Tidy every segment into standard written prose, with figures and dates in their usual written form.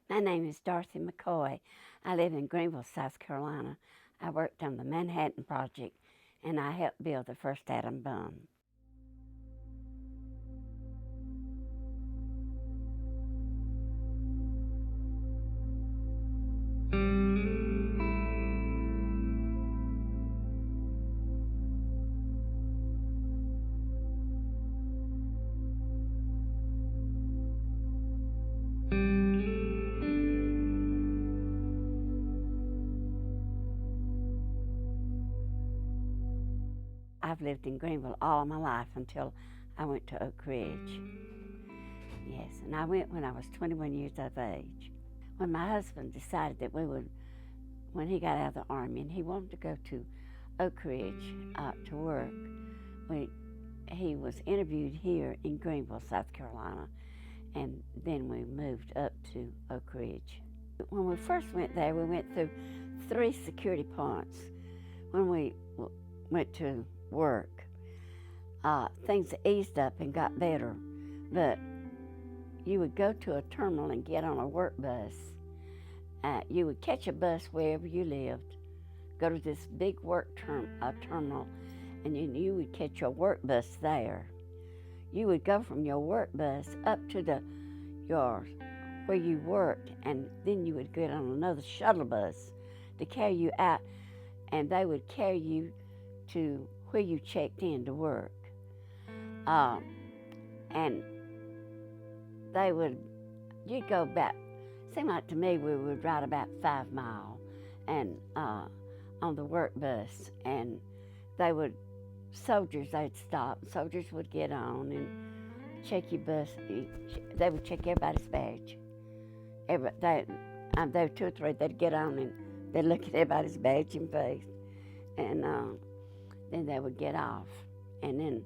My name is Dorothy McCoy. I live in Greenville, South Carolina. I worked on the Manhattan Project and I helped build the first atom bomb. I've lived in Greenville all of my life until I went to Oak Ridge. Yes, and I went when I was 21 years of age. When my husband decided that when he got out of the Army and he wanted to go to Oak Ridge to work, he was interviewed here in Greenville, South Carolina, and then we moved up to Oak Ridge. When we first went there, we went through 3 security points when we went to work. Things eased up and got better, but you would go to a terminal and get on a work bus. You would catch a bus wherever you lived, go to this big work terminal, and you would catch your work bus there. You would go from your work bus up to where you worked, and then you would get on another shuttle bus to carry you out, and they would carry you to where you checked in to work. And you'd go about, seemed like to me we would ride about 5 miles and on the work bus, and they'd stop, soldiers would get on and check your bus. They would check everybody's badge. There were 2 or 3, they'd get on and they'd look at everybody's badge and face, and then they would get off, and then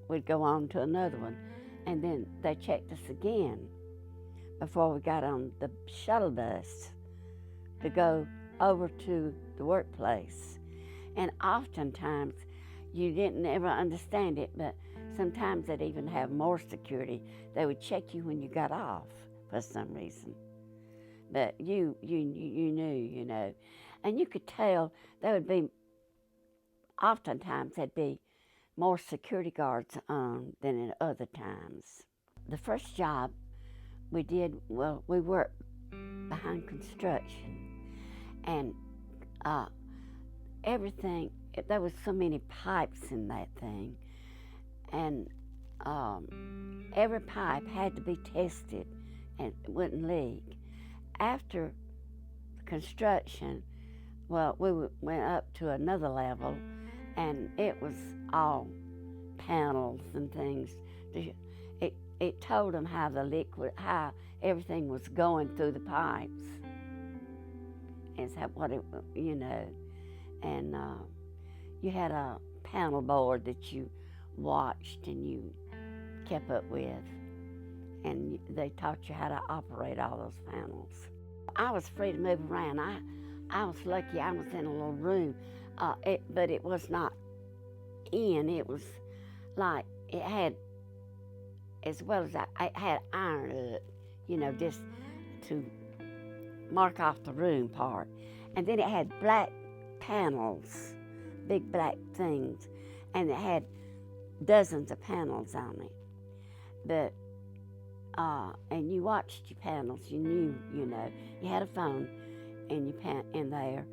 we'd go on to another one, and then they checked us again before we got on the shuttle bus to go over to the workplace. And oftentimes you didn't ever understand it, but sometimes they'd even have more security. They would check you when you got off for some reason. But you knew, and you could tell oftentimes there'd be more security guards on than at other times. The first job we did, we worked behind construction, and everything, there was so many pipes in that thing, and every pipe had to be tested and it wouldn't leak. After construction, we went up to another level, and it was all panels and things. It told them how how everything was going through the pipes. Is that what and you had a panel board that you watched and you kept up with, and they taught you how to operate all those panels. I was free to move around. I was lucky. I was in a little room, but it was not in. It was like it had, as well as it had iron up, just to mark off the room part. And then it had black panels, big black things, and it had dozens of panels on it. But and you watched your panels. You knew, you had a phone in there,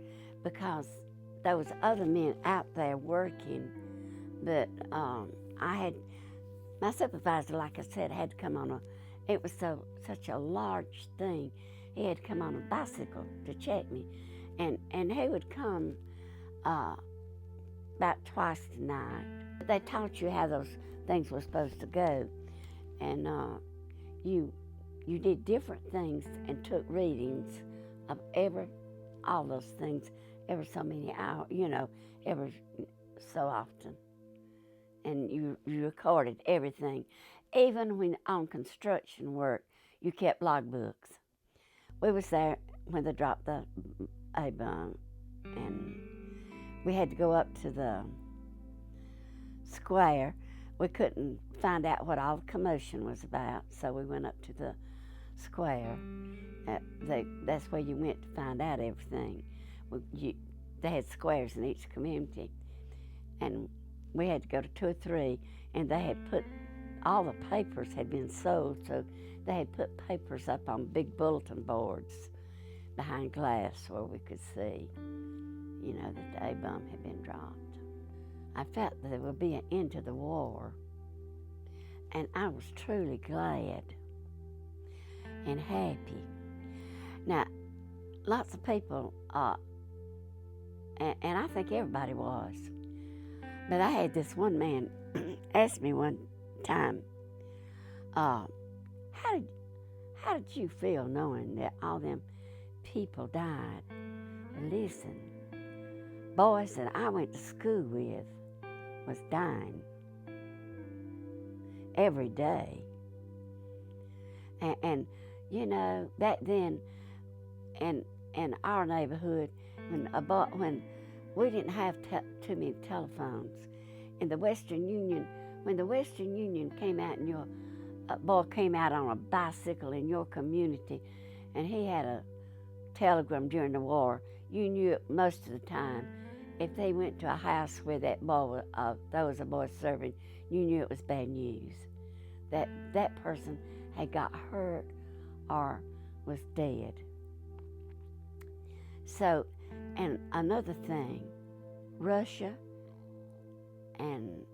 because there was other men out there working. But my supervisor, like I said, had to come on it was such a large thing. He had to come on a bicycle to check me, and he would come about twice a night. They taught you how those things were supposed to go, and you did different things and took readings of all those things every so many hours, every so often. And you recorded everything. Even when on construction work, you kept logbooks. We was there when they dropped the A-bomb, and we had to go up to the square. We couldn't find out what all the commotion was about, so we went up to the square. That's where you went to find out everything. They had squares in each community, and we had to go to 2 or 3, and they had put, all the papers had been sold, so they had put papers up on big bulletin boards behind glass where we could see, that the A-bomb had been dropped. I felt that there would be an end to the war, and I was truly glad and happy. Now, lots of people, and I think everybody was, but I had this one man ask me one time, how did you feel knowing that all them people died? Listen, boys that I went to school with was dying every day. And back then in our neighborhood, when we didn't have too many telephones, in the Western Union, when the Western Union came out and your boy came out on a bicycle in your community and he had a telegram during the war, you knew it most of the time. If they went to a house where that boy, there was a boy serving, you knew it was bad news. That person had got hurt or was dead. So, and another thing, Russia and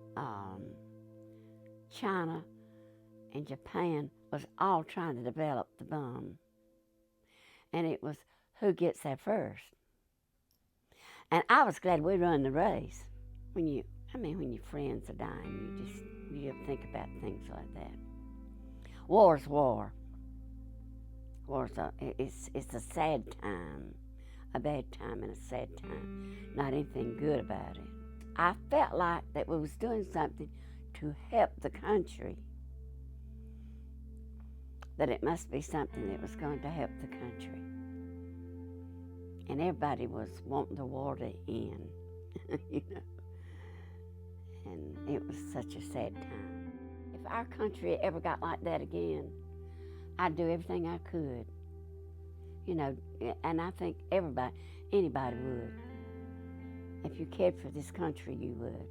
China and Japan was all trying to develop the bomb. And it was who gets there first. And I was glad we run the race. When your friends are dying, you don't think about things like that. War's war. It's a sad time, a bad time and a sad time. Not anything good about it. I felt like that we was doing something to help the country. That it must be something that was going to help the country. And everybody was wanting the war to end, And it was such a sad time. If our country ever got like that again, I'd do everything I could. And I think anybody would. If you cared for this country, you would.